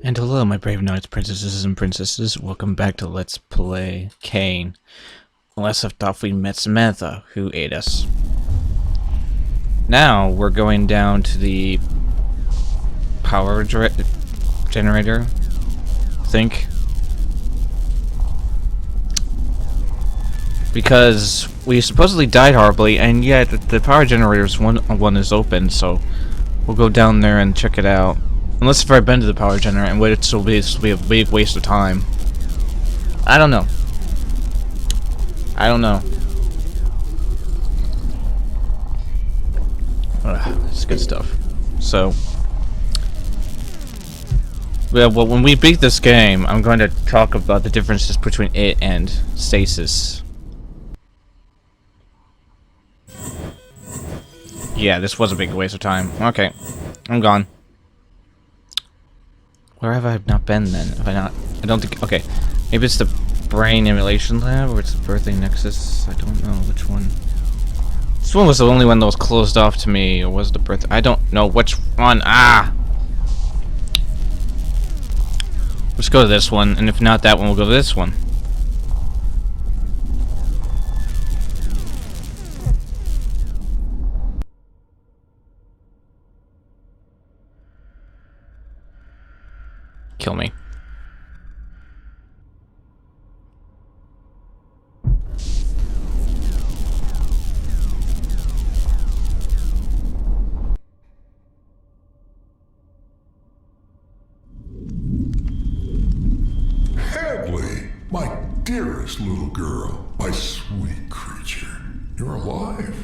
And hello, my brave knights, princesses, and princesses. Welcome back to Let's Play CAYNE. Last left off, we met Samantha, who ate us. Now, we're going down to the power generator, I think. Because we supposedly died horribly, and yet the power generator's one is open, so we'll go down there and check it out. Unless if I've been to the power generator and waited, it'll be a big waste of time. I don't know. It's good stuff. So, well, when we beat this game, I'm going to talk about the differences between it and stasis. Yeah, this was a big waste of time. Okay, I'm gone. Where have I not been then? Have I not? I don't think. Okay, maybe it's the brain emulation lab or it's the birthday nexus. I don't know which one. This one was the only one that was closed off to me, or was the birth? I don't know which one. Ah! Let's go to this one, and if not that one, we'll go to this one. Kill me. Hadley, my dearest little girl, my sweet creature. You're alive.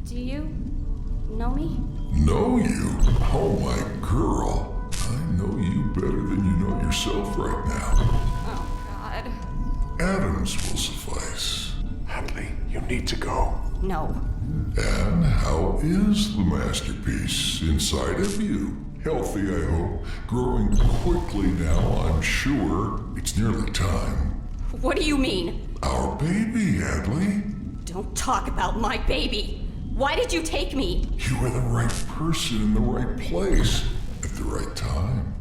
Do you know me? Know you? Oh, my girl. I know you better than you know yourself right now. Oh, God. Adams will suffice. Hadley, you need to go. No. And how is the masterpiece inside of you? Healthy, I hope. Growing quickly now, I'm sure. It's nearly time. What do you mean? Our baby, Hadley. Don't talk about my baby. Why did you take me? You were the right person in the right place at the right time.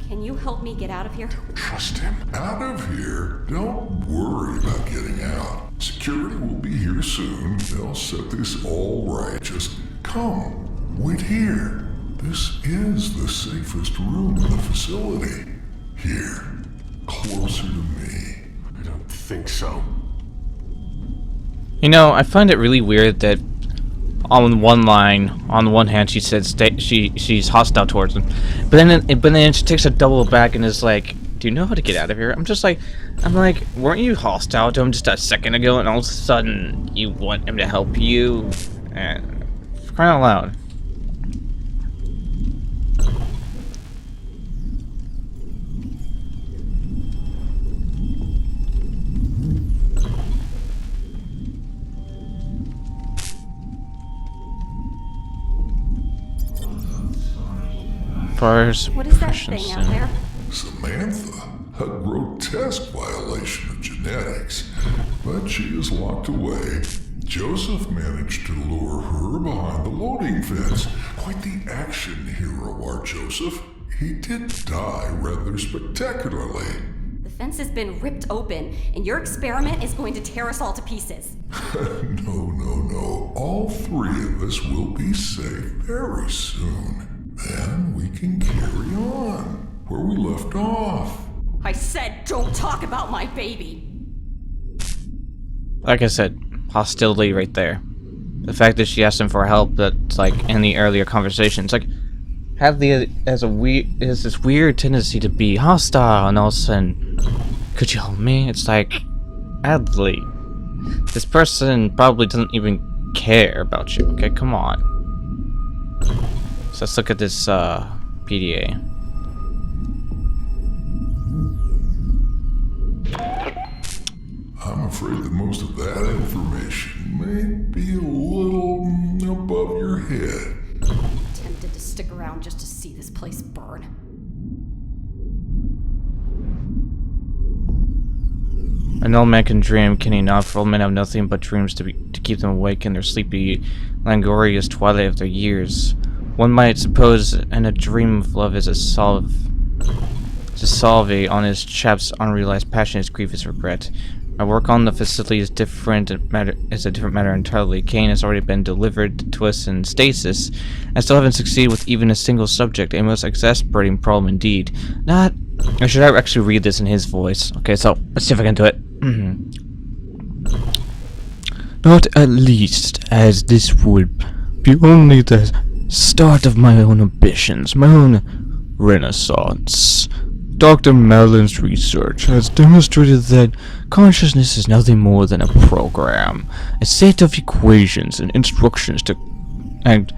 Can you help me get out of here? Trust him. Out of here? Don't worry about getting out. Security will be here soon. They'll set this all right. Just come. Wait here. This is the safest room in the facility. Here. Closer to me. I don't think so. You know, I find it really weird that on one line, on the one hand, she said she's hostile towards him, but then she takes a double back and is like, "Do you know how to get out of here?" I'm like, weren't you hostile to him just a second ago, and all of a sudden you want him to help you? And for crying out loud. What is that thing out there? Samantha, a grotesque violation of genetics, but she is locked away. Joseph managed to lure her behind the loading fence. Quite the action hero, our Joseph. He did die rather spectacularly. The fence has been ripped open, and your experiment is going to tear us all to pieces. No. All three of us will be safe very soon. Then we can carry on where we left off. I said don't talk about my baby. Like I said, hostility right there. The fact that she asked him for help, that's like in the earlier conversations, like Hadley has this weird tendency to be hostile, and all of a sudden, could you help me? It's like, Hadley, this person probably doesn't even care about you. Okay, come on. So let's look at this PDA. I'm afraid that most of that information may be a little above your head. Tempted to stick around just to see this place burn. An old man can dream, can he not? For old men have nothing but dreams to keep them awake in their sleepy, languorous twilight of their years. One might suppose in a dream of love is a salve on his chap's unrealized passion, his grief, his regret. My work on the facility is a different matter entirely. CAYNE has already been delivered to us in stasis. I still haven't succeeded with even a single subject, a most exasperating problem indeed. Or should I actually read this in his voice? Okay, so let's see if I can do it. Not at least as this would be only the start of my own ambitions, my own renaissance. Dr. Madeleine's research has demonstrated that consciousness is nothing more than a program, a set of equations and instructions and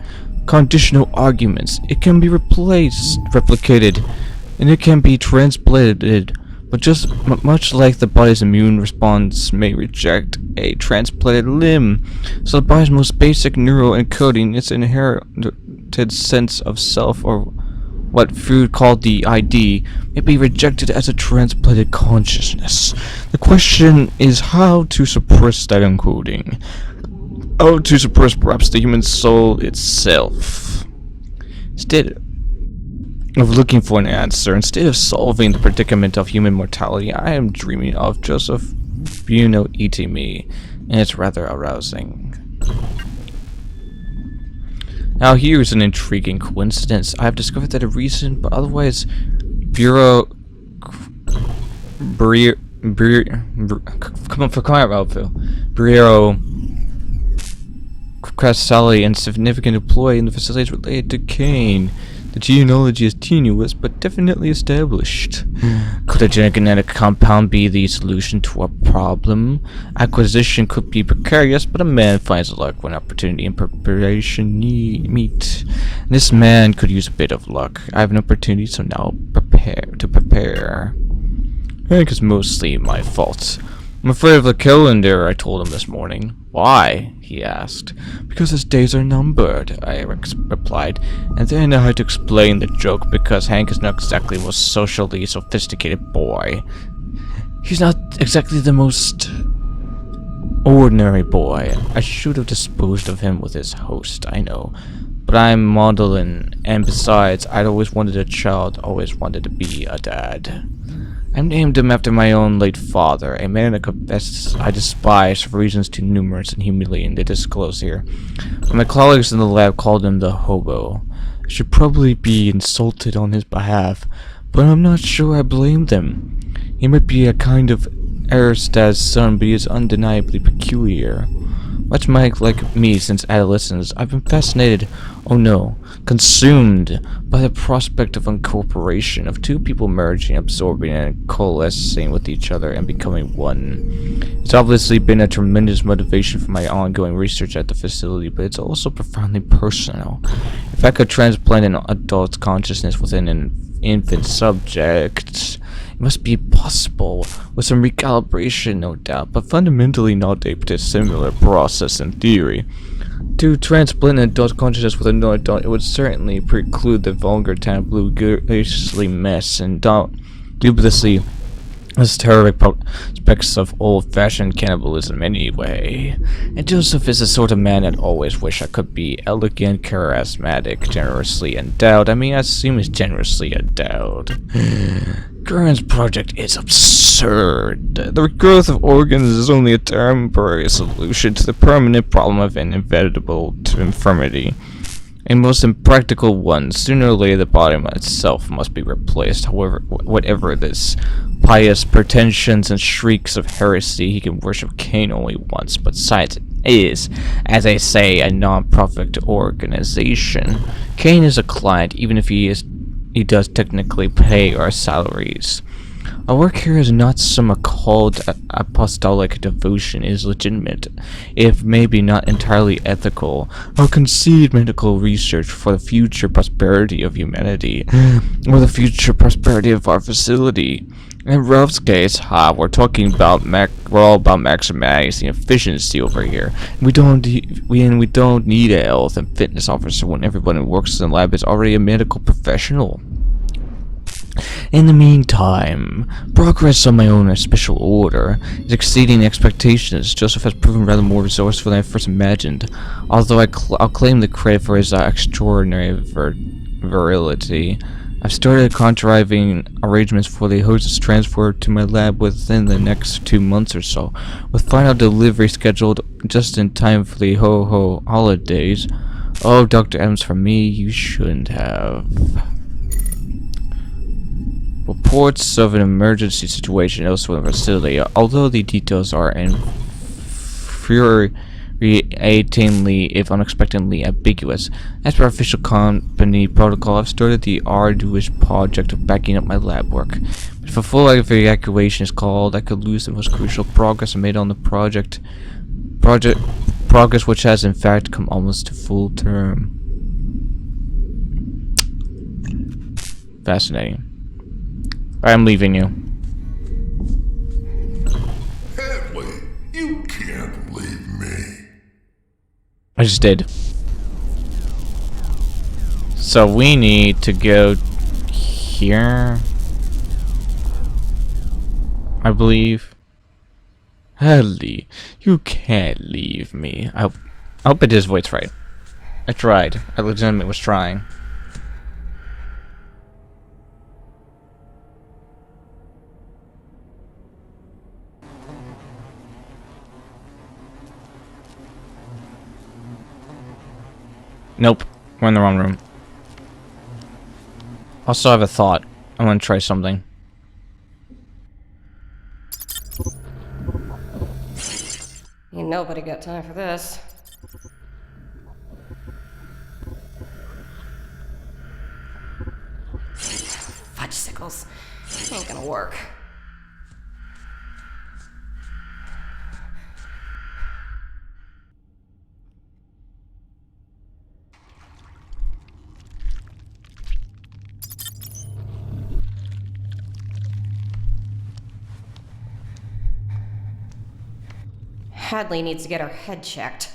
conditional arguments. It can be replicated, and it can be transplanted, but just much like the body's immune response may reject a transplanted limb, so the body's most basic neural encoding, its inherited sense of self, or what Freud called the ID, may be rejected as a transplanted consciousness. The question is how to suppress that encoding. How to suppress perhaps the human soul itself. Instead of looking for an answer, instead of solving the predicament of human mortality, I am dreaming of Joseph Buono eating me, and it's rather arousing. Now here's an intriguing coincidence. I have discovered that a recent, but otherwise come on, for crying out loud, Bureau Crasali, and significant employee in the facilities related to CAYNE. The genealogy is tenuous, but definitely established. Could a genetic compound be the solution to a problem? Acquisition could be precarious, but a man finds luck when opportunity and preparation meet. This man could use a bit of luck. I have an opportunity, so now prepare. I think it's mostly my fault. I'm afraid of the calendar, I told him this morning. Why? He asked. Because his days are numbered, I replied, and then I had to explain the joke because Hank is not exactly the most socially sophisticated boy. He's not exactly the most ordinary boy. I should have disposed of him with his host, I know. But I'm modeling, and besides, I'd always wanted a child, always wanted to be a dad. I named him after my own late father, a man I despise for reasons too numerous and humiliating to disclose here. But my colleagues in the lab called him the hobo. I should probably be insulted on his behalf, but I'm not sure I blame them. He might be a kind of Aristad's son, but he is undeniably peculiar. Much like me since adolescence, I've been fascinated, oh no, consumed by the prospect of incorporation, of two people merging, absorbing, and coalescing with each other and becoming one. It's obviously been a tremendous motivation for my ongoing research at the facility, but it's also profoundly personal. If I could transplant an adult consciousness within an infant subject, it must be possible, with some recalibration no doubt, but fundamentally not a dissimilar process in theory. To transplant an adult consciousness with a non-adult, it would certainly preclude the vulgar taboo, ghastly mess, and dubiously hysteric prospects of old-fashioned cannibalism anyway. And Joseph is the sort of man I'd always wish I could be: elegant, charismatic, generously endowed. I assume he's generously endowed. Current's project is absurd. The growth of organs is only a temporary solution to the permanent problem of an inevitable infirmity. A most impractical one. Sooner or later the body itself must be replaced. However, whatever this pious pretensions and shrieks of heresy, he can worship CAYNE only once, but science is, as I say, a non-profit organization. CAYNE is a client, even if he does technically pay our salaries. Our work here is not some occult apostolic devotion. It is legitimate, if maybe not entirely ethical, or conceived medical research for the future prosperity of humanity, or the future prosperity of our facility. In Ralph's case, we're talking about we're all about maximizing efficiency over here. We don't need a health and fitness officer when everyone who works in the lab is already a medical professional. In the meantime, progress on my own special order is exceeding expectations. Joseph has proven rather more resourceful than I first imagined, although I'll claim the credit for his extraordinary virility. I've started contriving arrangements for the host's transfer to my lab within the next 2 months or so, with final delivery scheduled just in time for the ho-ho holidays. Oh, Dr. Adams, for me, you shouldn't have. Reports of an emergency situation elsewhere in the facility, although the details are infuriatingly, if unexpectedly, ambiguous. As per official company protocol, I've started the arduous project of backing up my lab work. But if a full evacuation is called, I could lose the most crucial progress I made on the progress which has in fact come almost to full term. Fascinating. I'm leaving you. Hadley, you can't leave me. I just did. So we need to go here, I believe. Hadley, you can't leave me. I hope it is voice right. I tried. I legitimately was trying. Nope, we're in the wrong room. Also, I have a thought. I want to try something. Ain't nobody got time for this. Fudgesicles. Ain't gonna work. Hadley needs to get her head checked.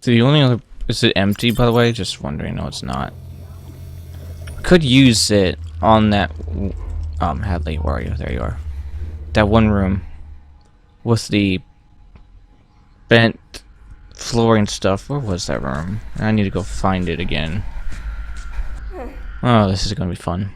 So the only other... Is it empty, by the way? Just wondering. No, it's not. Could use it on that... Hadley, where are you? There you are. That one room. With the... bent flooring stuff. Where was that room? I need to go find it again. Oh, this is gonna be fun.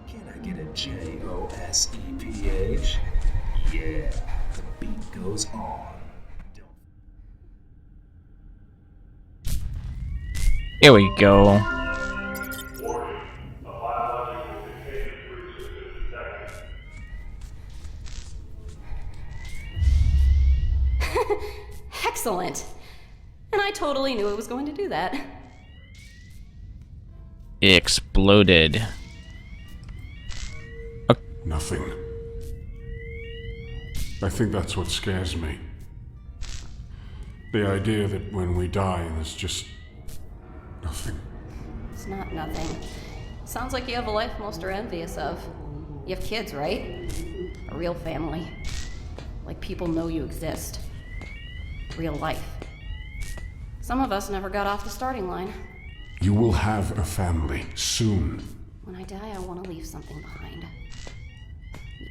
Can I get a Joseph? Yeah, the beat goes on. Here we go. Excellent. And I totally knew it was going to do that. Exploded. Nothing. I think that's what scares me. The idea that when we die, there's just nothing. It's not nothing. Sounds like you have a life most are envious of. You have kids, right? A real family. Like people know you exist. Real life. Some of us never got off the starting line. You will have a family soon. When I die, I want to leave something behind.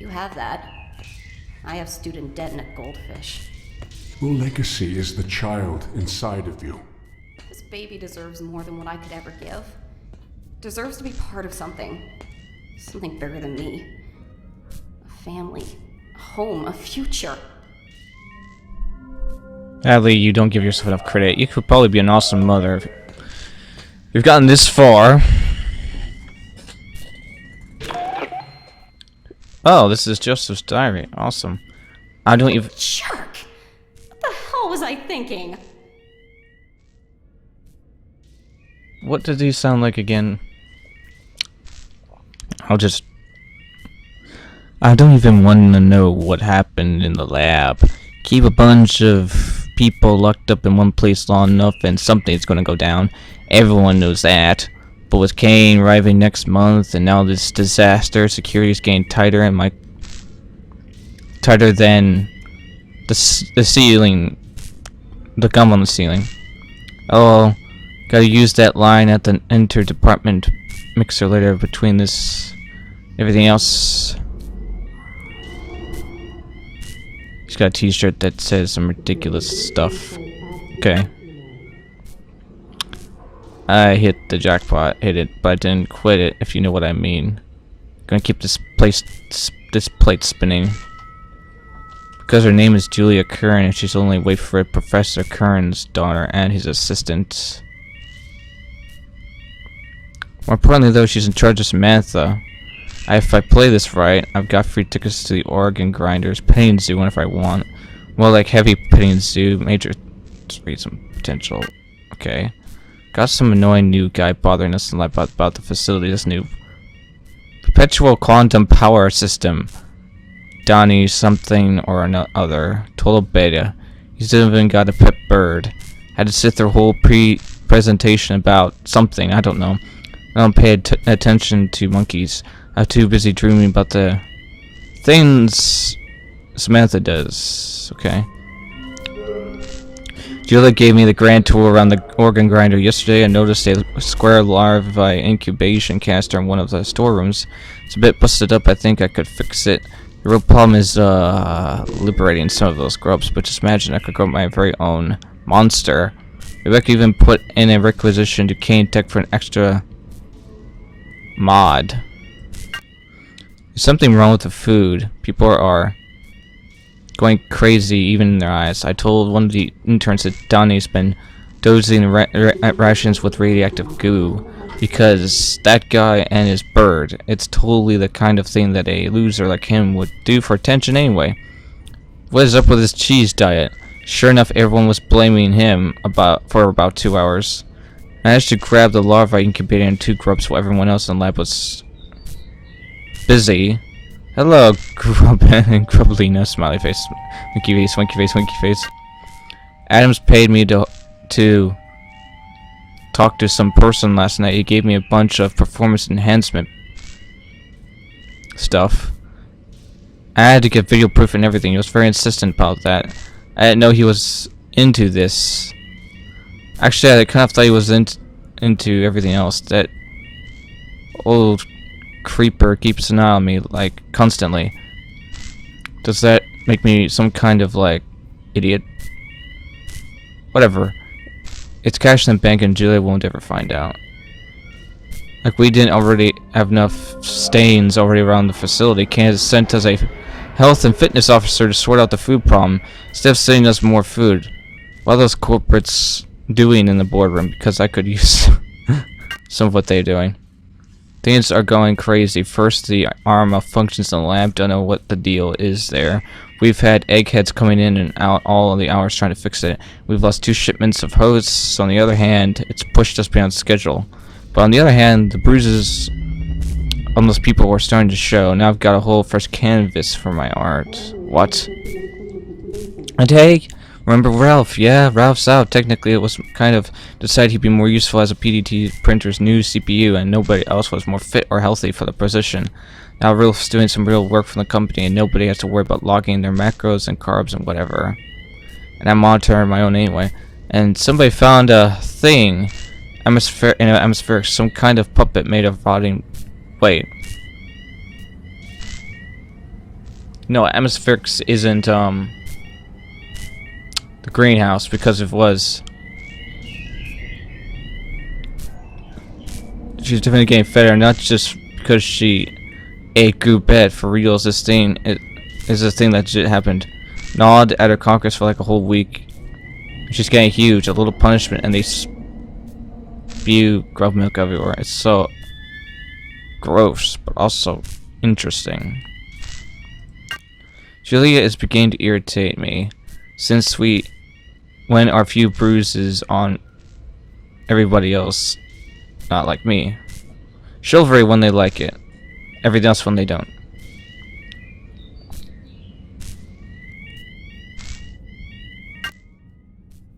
You have that. I have student debt and a goldfish. Your legacy is the child inside of you. This baby deserves more than what I could ever give. Deserves to be part of something. Something bigger than me. A family. A home. A future. Sadly, you don't give yourself enough credit. You could probably be an awesome mother. You've gotten this far. Oh, this is Joseph's diary. Awesome. I don't even... Jerk! What the hell was I thinking? What did he sound like again? I don't even want to know what happened in the lab. Keep a bunch of people locked up in one place long enough and something's gonna go down. Everyone knows that. But with CAYNE arriving next month and now this disaster, security's getting tighter and tighter than the ceiling, the gum on the ceiling. Oh, gotta use that line at the inter-department mixer later between this everything else. He's got a t-shirt that says some ridiculous stuff. Okay. I hit the jackpot, hit it, but I didn't quit it, if you know what I mean. Gonna keep this plate spinning. Because her name is Julia Kern, and she's only wait for it, Professor Kern's daughter and his assistant. More importantly though, she's in charge of Samantha. If I play this right, I've got free tickets to the Oregon Grinders petting zoo whenever I want. More like heavy petting zoo, major read some potential. Okay. Got some annoying new guy bothering us about the facility. This new perpetual quantum power system. Donnie something or another. Total beta. He's even got a pet bird. Had to sit through a whole presentation about something, I don't know. I don't pay attention to monkeys. I'm too busy dreaming about the things Samantha does. Okay. Julia gave me the grand tour around the organ grinder yesterday. I noticed a square larvae incubation caster in one of the storerooms. It's a bit busted up. I think I could fix it. The real problem is liberating some of those grubs, but just imagine I could grow my very own monster. Maybe I could even put in a requisition to CAYNE Tech for an extra mod. There's something wrong with the food. People are going crazy even in their eyes. I told one of the interns that Donnie's been dosing rations with radioactive goo because that guy and his bird, it's totally the kind of thing that a loser like him would do for attention anyway. What is up with his cheese diet? Sure enough, everyone was blaming him for about 2 hours. I managed to grab the larvae incubator and 2 grubs while everyone else in the lab was busy. Hello, grub and grublina, smiley face, winky face, winky face, winky face. Adams paid me to talk to some person last night. He gave me a bunch of performance enhancement stuff. I had to get video proof and everything. He was very insistent about that. I didn't know he was into this. Actually, I kind of thought he was into everything else. That old creeper keeps an eye on me, like, constantly. Does that make me some kind of, like, idiot? Whatever. It's cash in the bank and Julia won't ever find out. Like, we didn't already have enough stains already around the facility. Kansas sent us a health and fitness officer to sort out the food problem, instead of sending us more food. What are those corporates doing in the boardroom? Because I could use some of what they're doing. Things are going crazy. First, the arm malfunctions in the lab. Don't know what the deal is there. We've had eggheads coming in and out all of the hours trying to fix it. We've lost 2 shipments of hosts. On the other hand, it's pushed us beyond schedule. But on the other hand, the bruises on those people were starting to show. Now I've got a whole fresh canvas for my art. What? And hey, remember Ralph? Yeah, Ralph's out. Technically, it was kind of decided he'd be more useful as a PDT printer's new CPU, and nobody else was more fit or healthy for the position. Now Ralph's doing some real work for the company, and nobody has to worry about logging their macros and carbs and whatever. And I'm monitoring my own anyway. And somebody found a thing, atmospheric, some kind of puppet made of rotting. Wait. No, atmospherics isn't the greenhouse, because if it was, she's definitely getting fatter, not just because she ate goopette. For real, this thing is a thing that just happened. Gnawed at her carcass for like a whole week. She's getting huge, a little punishment, and they spew grub milk everywhere. It's so gross, but also interesting. Julia is beginning to irritate me. Since we when are few bruises on everybody else, not like me. Chivalry when they like it, everything else when they don't.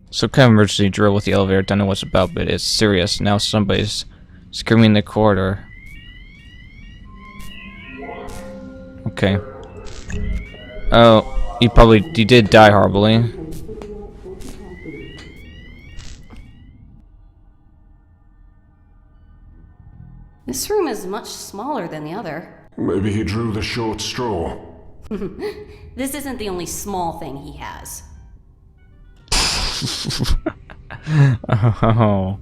Some kind of emergency drill with the elevator. Don't know what's about, but it's serious. Now somebody's screaming in the corridor. Okay. Oh, he did die horribly. This room is much smaller than the other. Maybe he drew the short straw. This isn't the only small thing he has. Oh.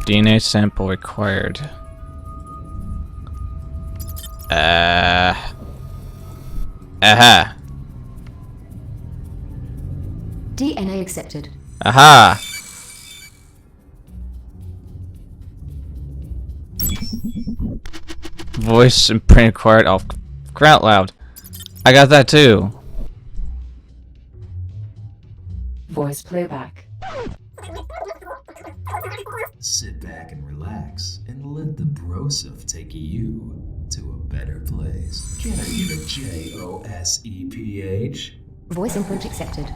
DNA sample required. Aha. DNA accepted. Aha. Voice and print required. Oh, cry out loud. I got that too. Voice playback. Sit back and relax and let the broseph take you to a better place. Can I get a JOSEPH? Voice input accepted.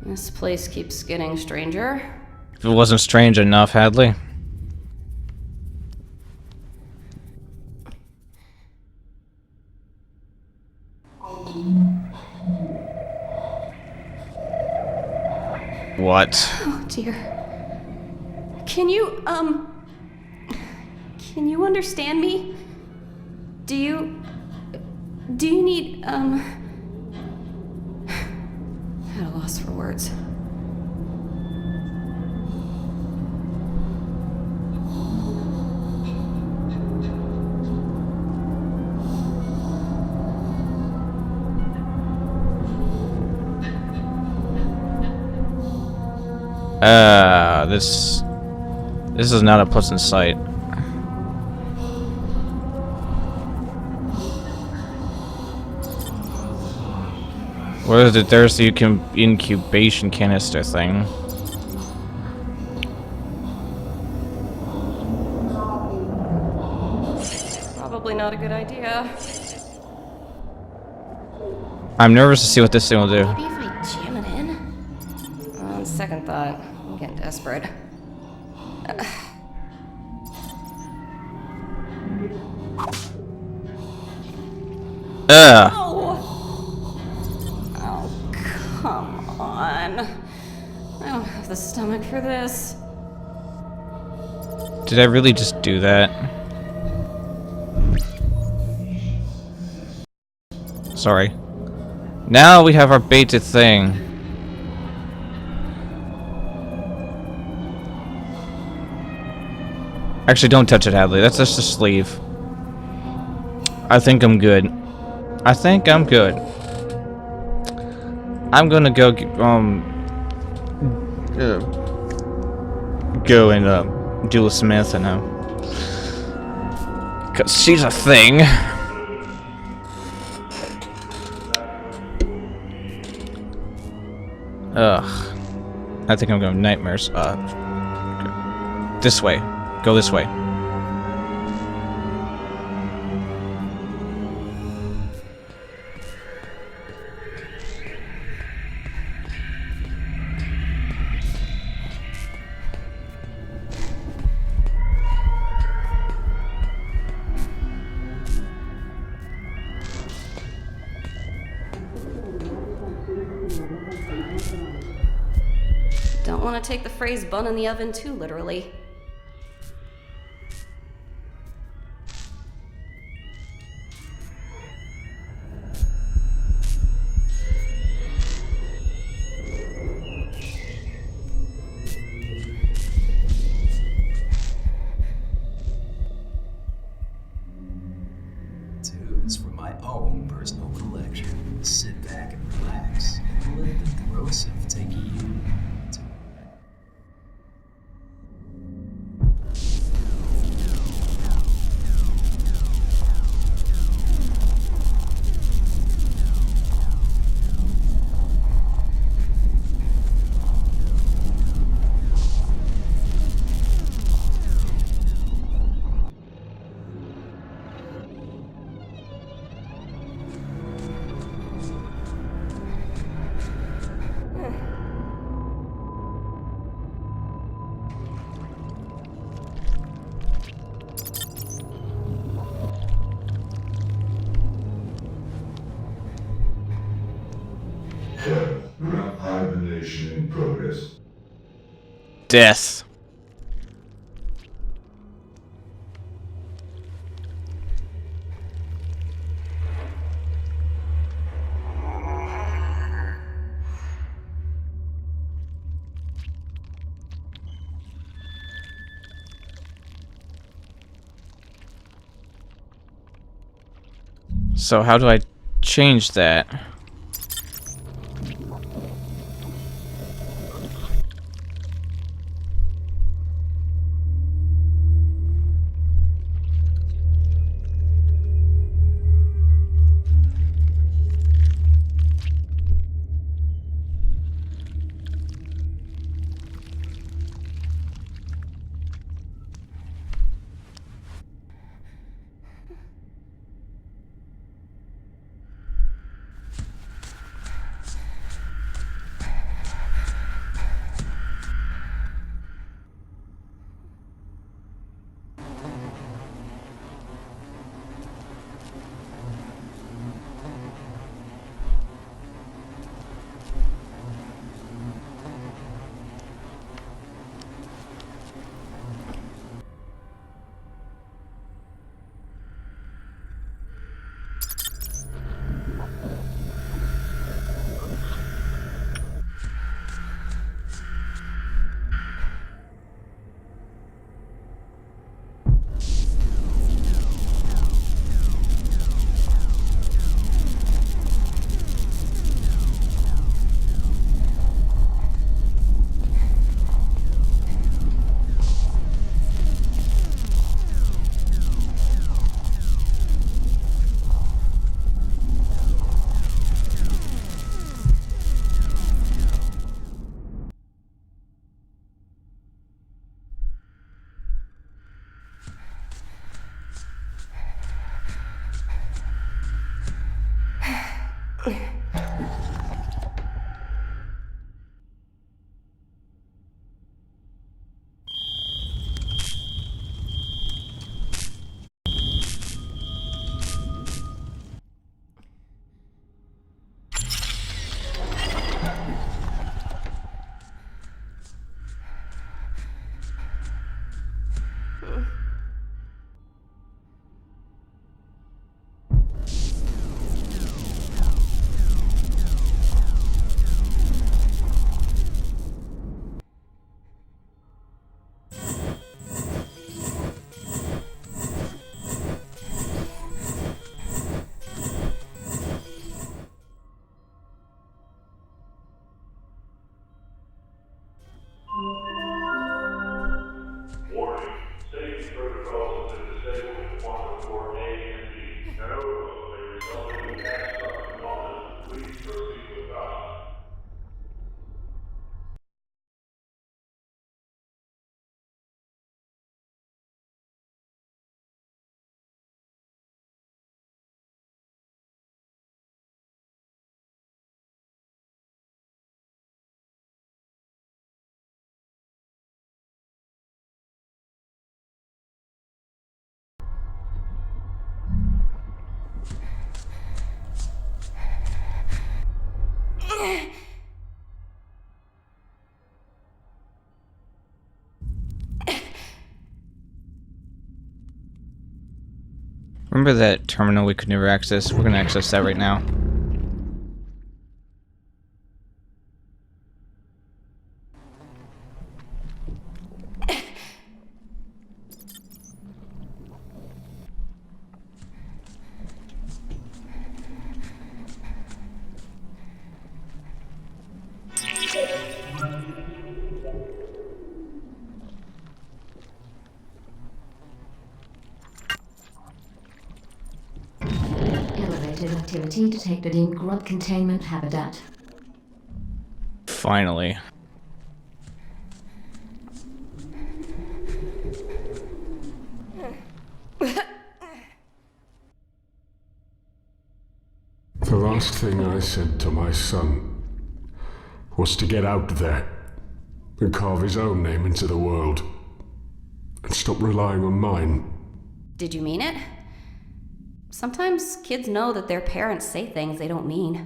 This place keeps getting stranger. If it wasn't strange enough, Hadley. What? Oh dear. Can you understand me? Do you need, at a loss for words. This is not a pleasant sight. Where is it? There's the incubation canister thing. Probably not a good idea. I'm nervous to see what this thing will do. Maybe if I jam it in? On second thought, I'm getting desperate. Ugh. Oh, come on. I don't have the stomach for this. Did I really just do that? Sorry. Now we have our baited thing. Actually, don't touch it, Hadley. That's just a sleeve. I think I'm good. I think I'm good. I'm gonna go, go and, deal with Samantha now. 'Cause she's a thing. Ugh. I think I'm going to nightmares. This way. Go this way. Don't want to take the phrase bun in the oven too literally. Tunes for my own personal collection. Sit back and relax and let the broseph take you in progress. Death. So how do I change that? Warning, safety protocols have been disabled in quantum core A and B. No, they resulted in catastrophic losses. Please proceed with caution. Remember that terminal we could never access? We're gonna access that right now. Elevated activity detected in grub containment habitat. Finally. The last thing I said to my son was to get out there and carve his own name into the world and stop relying on mine. Did you mean it? Sometimes kids know that their parents say things they don't mean.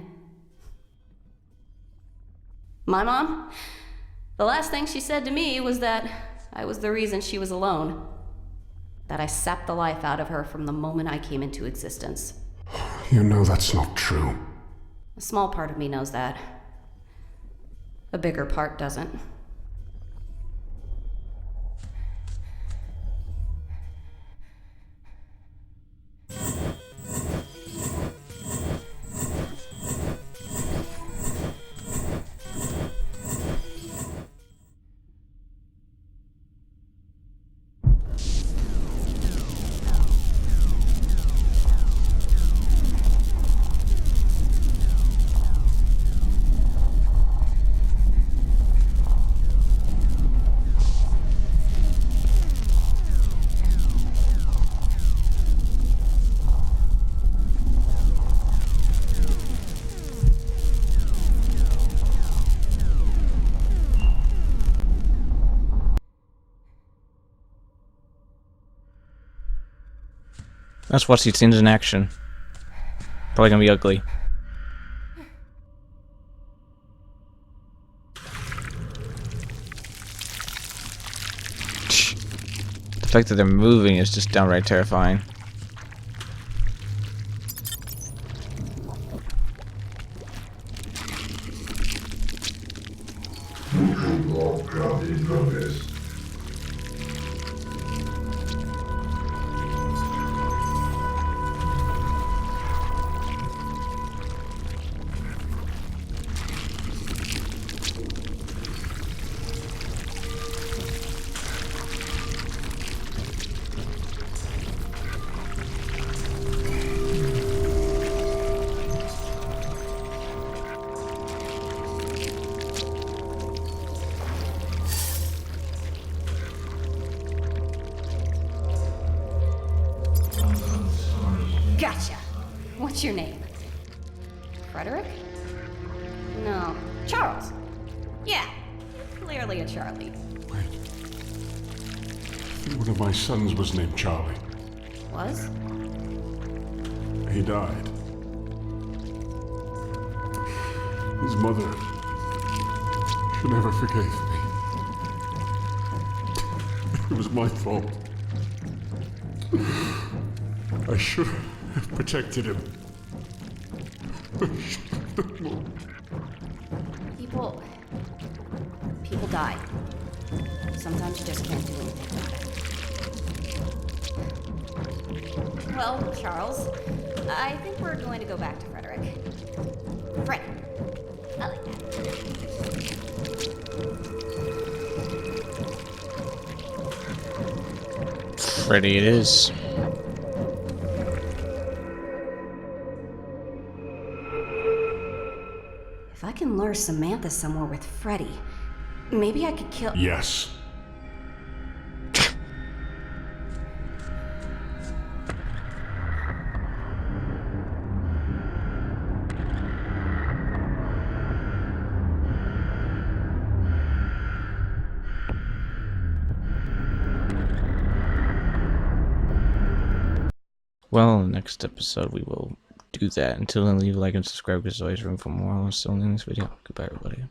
My mom? The last thing she said to me was that I was the reason she was alone. That I sapped the life out of her from the moment I came into existence. You know that's not true. A small part of me knows that. A bigger part doesn't. Let's watch these scenes in action. Probably gonna be ugly. The fact that they're moving is just downright terrifying. Gotcha! What's your name? Frederick? No. Charles. Yeah. Clearly a Charlie. Wait. One of my sons was named Charlie. Was? He died. His mother. She never forgave me. It was my fault. I should have protected him. People die. Sometimes you just can't do anything about it. Well, Charles, I think we're going to go back to Frederick. Fred. I like that. Freddy it is. If I can lure Samantha somewhere with Freddy, maybe I could kill. Yes. Well, in the next episode we will do that. Until then, leave a like and subscribe because there's always room for more. I'm still in this video. Goodbye, everybody.